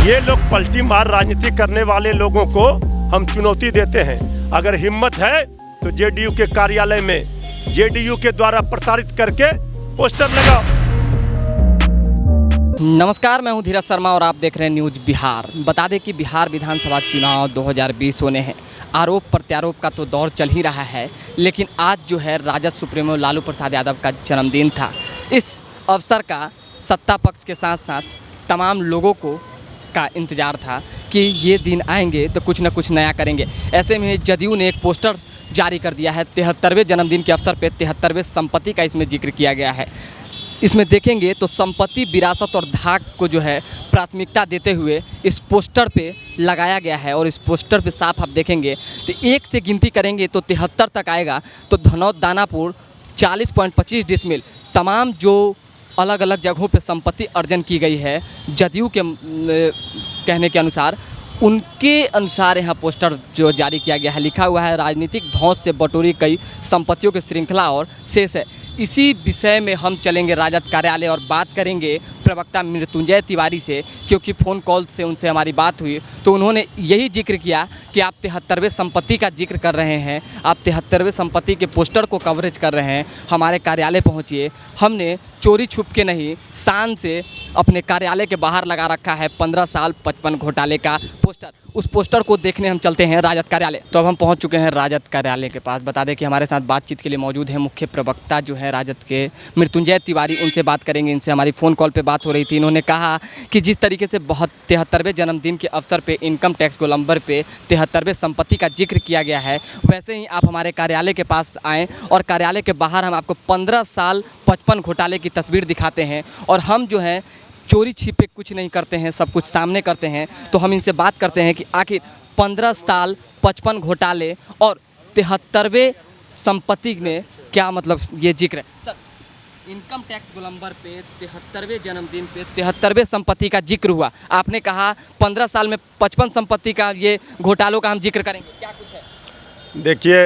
ये लोग पलटी मार राजनीति करने वाले लोगों को हम चुनौती देते हैं। अगर हिम्मत है तो जेडीयू के कार्यालय में जेडीयू के द्वारा प्रसारित करके पोस्टर लगाओ। नमस्कार, मैं हूं धीरज शर्मा और आप देख रहे हैं न्यूज़ बिहार। बता दें कि बिहार विधानसभा चुनाव 2020 होने हैं। आरोप प्रत्यारोप का तो दौर चल ही रहा है, लेकिन आज जो है राजद सुप्रीमो लालू प्रसाद यादव का जन्मदिन था। इस अवसर का सत्ता पक्ष के साथ साथ तमाम लोगों को का इंतज़ार था कि ये दिन आएंगे तो कुछ न कुछ नया करेंगे। ऐसे में जदयू ने एक पोस्टर जारी कर दिया है। 73वें जन्मदिन के अवसर पर 73वें संपत्ति का इसमें जिक्र किया गया है। इसमें देखेंगे तो संपत्ति, विरासत और धाक को जो है प्राथमिकता देते हुए इस पोस्टर पे लगाया गया है। और इस पोस्टर पे साफ आप देखेंगे तो एक से गिनती करेंगे तो 73 तक आएगा। तो धनौत, दानापुर 40.25 डिसमिल तमाम जो अलग अलग जगहों पे संपत्ति अर्जन की गई है जदयू के कहने के अनुसार, उनके अनुसार यहाँ पोस्टर जो जारी किया गया है, लिखा हुआ है राजनीतिक धौंस से बटोरी कई संपत्तियों की श्रृंखला और शेष है। इसी विषय में हम चलेंगे राजद कार्यालय और बात करेंगे प्रवक्ता मृत्युंजय तिवारी से, क्योंकि फ़ोन कॉल से उनसे हमारी बात हुई तो उन्होंने यही जिक्र किया कि आप 73वें संपत्ति का जिक्र कर रहे हैं, आप 73वें संपत्ति के पोस्टर को कवरेज कर रहे हैं, हमारे कार्यालय पहुंचिए। हमने चोरी छुप के नहीं, शान से अपने कार्यालय के बाहर लगा रखा है 15 साल 55 घोटाले का पोस्टर। उस पोस्टर को देखने हम चलते हैं राजद कार्यालय। तो अब हम पहुंच चुके हैं राजद कार्यालय के पास। बता दें कि हमारे साथ बातचीत के लिए मौजूद है मुख्य प्रवक्ता जो है राजद के मृत्युंजय तिवारी। उनसे बात करेंगे। इनसे हमारी फ़ोन कॉल पे बात हो रही थी। इन्होंने कहा कि जिस तरीके से 73वें जन्मदिन के अवसर पे इनकम टैक्स गोलंबर पे 73वें संपत्ति का जिक्र किया गया है, वैसे ही आप हमारे कार्यालय के पास आएँ और कार्यालय के बाहर हम आपको 15 साल 55 घोटाले की तस्वीर दिखाते हैं। और हम जो है चोरी छिपे कुछ नहीं करते हैं, सब कुछ सामने करते हैं। तो हम इनसे बात करते हैं कि आखिर 15 साल 55 घोटाले और 73वें संपत्ति में क्या मतलब ये जिक्र है। सर, इनकम टैक्स गोलंबर पे 73वें जन्मदिन पे 73वें संपत्ति का जिक्र हुआ। आपने कहा 15 साल में 55 संपत्ति का ये घोटालों का हम जिक्र करेंगे, क्या कुछ है? देखिए,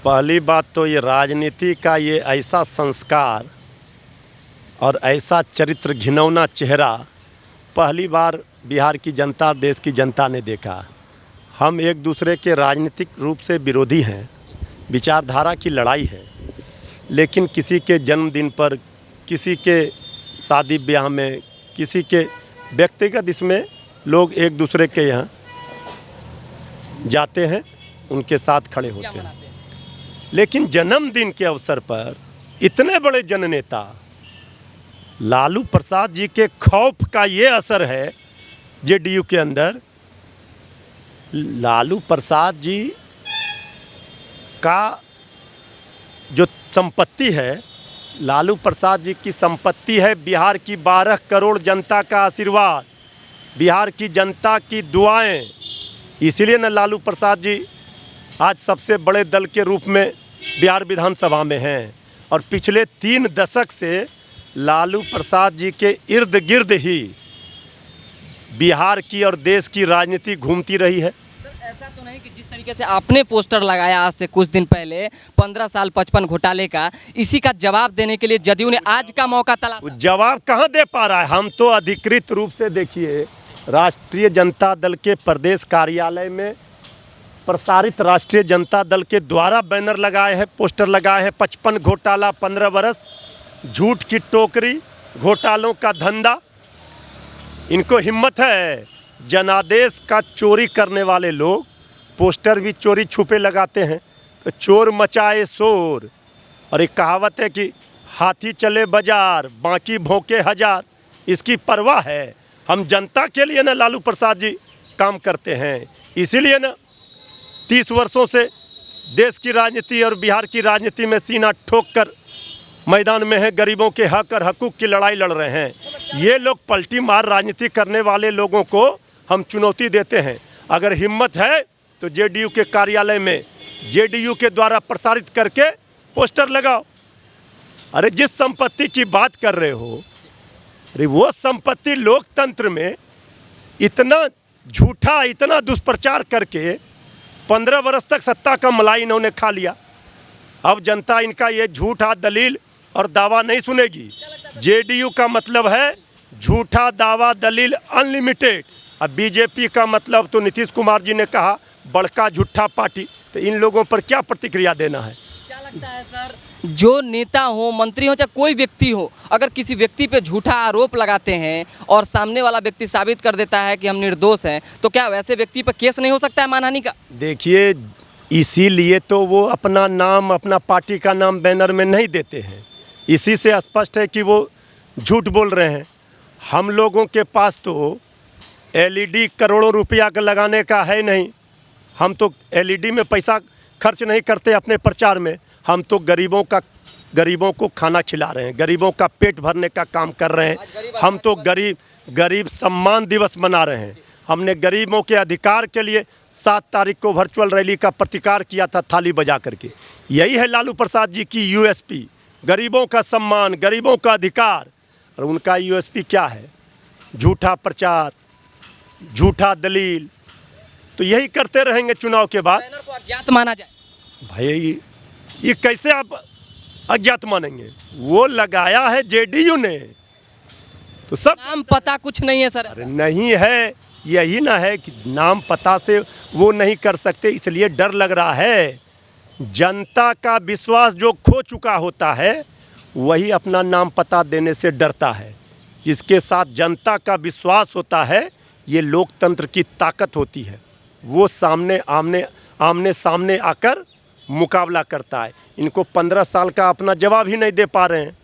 पहली बात तो ये राजनीति का ये ऐसा संस्कार और ऐसा चरित्र घिनौना चेहरा पहली बार बिहार की जनता, देश की जनता ने देखा। हम एक दूसरे के राजनीतिक रूप से विरोधी हैं, विचारधारा की लड़ाई है, लेकिन किसी के जन्मदिन पर, किसी के शादी ब्याह में, किसी के व्यक्तिगत इसमें लोग एक दूसरे के यहाँ जाते हैं, उनके साथ खड़े होते हैं। लेकिन जन्मदिन के अवसर पर इतने बड़े जननेता लालू प्रसाद जी के खौफ का ये असर है जेडीयू के अंदर। लालू प्रसाद जी का जो संपत्ति है, लालू प्रसाद जी की संपत्ति है बिहार की 12 करोड़ जनता का आशीर्वाद, बिहार की जनता की दुआएं। इसीलिए न लालू प्रसाद जी आज सबसे बड़े दल के रूप में बिहार विधानसभा में हैं। और पिछले 3 दशक से लालू प्रसाद जी के इर्द गिर्द ही बिहार की और देश की राजनीति घूमती रही है। सर, ऐसा तो नहीं कि जिस तरीके से आपने पोस्टर लगाया आज से कुछ दिन पहले 15 साल 55 घोटाले का, इसी का जवाब देने के लिए जदयू ने आज का मौका तलाशा। जवाब कहाँ दे पा रहा है? हम तो अधिकृत रूप से, देखिए, राष्ट्रीय जनता दल के प्रदेश कार्यालय में प्रसारित राष्ट्रीय जनता दल के द्वारा बैनर लगाए हैं, पोस्टर लगाए हैं। 55 घोटाला 15 बरस, झूठ की टोकरी, घोटालों का धंधा। इनको हिम्मत है। जनादेश का चोरी करने वाले लोग पोस्टर भी चोरी छुपे लगाते हैं। तो चोर मचाए शोर। और एक कहावत है कि हाथी चले बाजार, बाकी भौंके हजार। इसकी परवाह है। हम जनता के लिए ना लालू प्रसाद जी काम करते हैं। इसीलिए ना 30 वर्षों से देश की राजनीति और बिहार की राजनीति में सीना ठोक कर मैदान में है, गरीबों के हक और हकूक़ की लड़ाई लड़ रहे हैं। ये लोग पलटी मार राजनीति करने वाले लोगों को हम चुनौती देते हैं। अगर हिम्मत है तो जेडीयू के कार्यालय में जेडीयू के द्वारा प्रसारित करके पोस्टर लगाओ। अरे जिस संपत्ति की बात कर रहे हो, अरे वो संपत्ति लोकतंत्र में इतना झूठा, इतना दुष्प्रचार करके 15 वर्ष तक सत्ता का मलाई इन्होंने खा लिया। अब जनता इनका ये झूठा दलील और दावा नहीं सुनेगी। जेडीयू का मतलब है झूठा दावा दलील अनलिमिटेड। अब बीजेपी का मतलब तो नीतीश कुमार जी ने कहा बड़का झूठा पार्टी, तो इन लोगों पर क्या प्रतिक्रिया देना है? क्या लगता है सर, जो नेता हो, मंत्री हो, चाहे कोई व्यक्ति हो, अगर किसी व्यक्ति पे झूठा आरोप लगाते हैं और सामने वाला व्यक्ति साबित कर देता है कि हम निर्दोष हैं, तो क्या वैसे व्यक्ति पर केस नहीं हो सकता है मानहानि का? देखिए, इसीलिए तो वो अपना नाम, अपना पार्टी का नाम बैनर में नहीं देते हैं। इसी से स्पष्ट है कि वो झूठ बोल रहे हैं। हम लोगों के पास तो एलईडी करोड़ों रुपया का लगाने का है नहीं। हम तो एलईडी में पैसा खर्च नहीं करते अपने प्रचार में। हम तो गरीबों को खाना खिला रहे हैं, गरीबों का पेट भरने का काम कर रहे हैं। हम तो गरीब सम्मान दिवस मना रहे हैं। हमने गरीबों के अधिकार के लिए 7 तारीख को वर्चुअल रैली का प्रतिकार किया था, थाली बजा करके। यही है लालू प्रसाद जी की यूएसपी, गरीबों का सम्मान, गरीबों का अधिकार। और उनका यूएसपी क्या है? झूठा प्रचार, झूठा दलील। तो यही करते रहेंगे चुनाव के बाद। बैनर को अज्ञात माना जाए? भाई, ये कैसे आप अज्ञात मानेंगे? वो लगाया है जेडीयू ने, तो सब नाम पता कुछ नहीं है सर? अरे नहीं है, यही ना है कि नाम पता से वो नहीं कर सकते, इसलिए डर लग रहा है। जनता का विश्वास जो खो चुका होता है वही अपना नाम पता देने से डरता है। जिसके साथ जनता का विश्वास होता है, ये लोकतंत्र की ताकत होती है। वो आमने सामने आकर मुकाबला करता है। इनको 15 साल का अपना जवाब ही नहीं दे पा रहे हैं,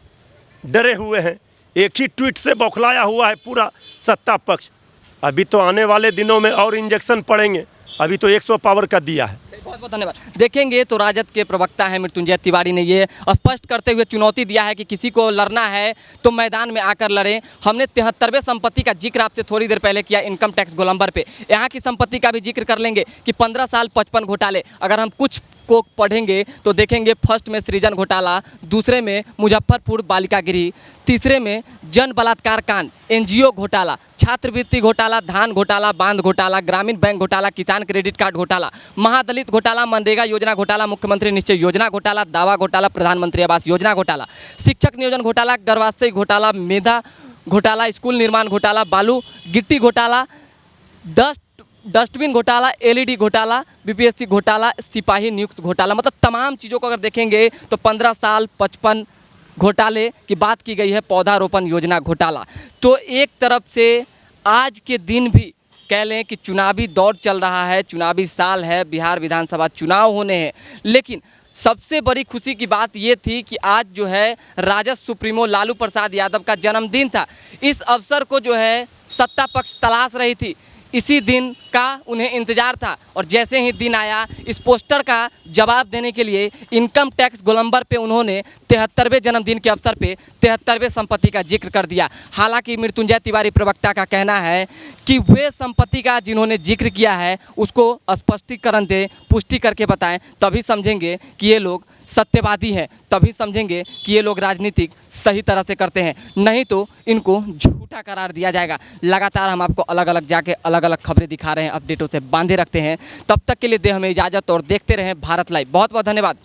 डरे हुए हैं। एक ही ट्वीट से बौखलाया हुआ है पूरा सत्ता पक्ष। अभी तो आने वाले दिनों में और इंजेक्शन पड़ेंगे। अभी तो 100 पावर का दिया है। बहुत बहुत धन्यवाद। देखेंगे तो राजद के प्रवक्ता हैं मृत्युंजय तिवारी ने ये स्पष्ट करते हुए चुनौती दिया है कि किसी को लड़ना है तो मैदान में आकर लड़ें। हमने 73वें संपत्ति का जिक्र आपसे थोड़ी देर पहले किया इनकम टैक्स गोलंबर पे। यहाँ की संपत्ति का भी जिक्र कर लेंगे कि 15 साल 55 घोटाले। अगर हम कुछ को पढ़ेंगे तो देखेंगे, फर्स्ट में सृजन घोटाला, दूसरे में मुजफ्फरपुर बालिका गृह, तीसरे में जन बलात्कार कांड, एनजीओ घोटाला, छात्रवृत्ति घोटाला, धान घोटाला, बांध घोटाला, ग्रामीण बैंक घोटाला, किसान क्रेडिट कार्ड घोटाला, महादलित घोटाला, मनरेगा योजना घोटाला, मुख्यमंत्री निश्चय योजना घोटाला, दावा घोटाला, प्रधानमंत्री आवास योजना घोटाला, शिक्षक नियोजन घोटाला, गर्भाशय घोटाला, मेधा घोटाला, स्कूल निर्माण घोटाला, बालू गिट्टी घोटाला, डस्टबिन घोटाला, एलईडी घोटाला, बीपीएससी घोटाला, सिपाही नियुक्त घोटाला। मतलब तमाम चीज़ों को अगर देखेंगे तो 15 साल 55 घोटाले की बात की गई है। पौधारोपण योजना घोटाला। तो एक तरफ से आज के दिन भी कह लें कि चुनावी दौर चल रहा है, चुनावी साल है, बिहार विधानसभा चुनाव होने हैं, लेकिन सबसे बड़ी खुशी की बात ये थी कि आज जो है राजद सुप्रीमो लालू प्रसाद यादव का जन्मदिन था। इस अवसर को जो है सत्ता पक्ष तलाश रही थी, इसी दिन का उन्हें इंतजार था। और जैसे ही दिन आया, इस पोस्टर का जवाब देने के लिए इनकम टैक्स गोलंबर पे उन्होंने 73वें जन्मदिन के अवसर पे 73वें संपत्ति का जिक्र कर दिया। हालांकि मृत्युंजय तिवारी प्रवक्ता का कहना है कि वे संपत्ति का जिन्होंने जिक्र किया है उसको स्पष्टीकरण दें, पुष्टि करके बताएं, तभी समझेंगे कि ये लोग सत्यवादी हैं, तभी समझेंगे कि ये लोग राजनीतिक सही तरह से करते हैं, नहीं तो इनको झूठा करार दिया जाएगा। लगातार हम आपको अलग अलग जाके अलग अलग खबरें दिखा रहे हैं, अपडेटों से बांधे रखते हैं। तब तक के लिए दे हमें इजाज़त और देखते रहें भारत लाइव। बहुत बहुत धन्यवाद।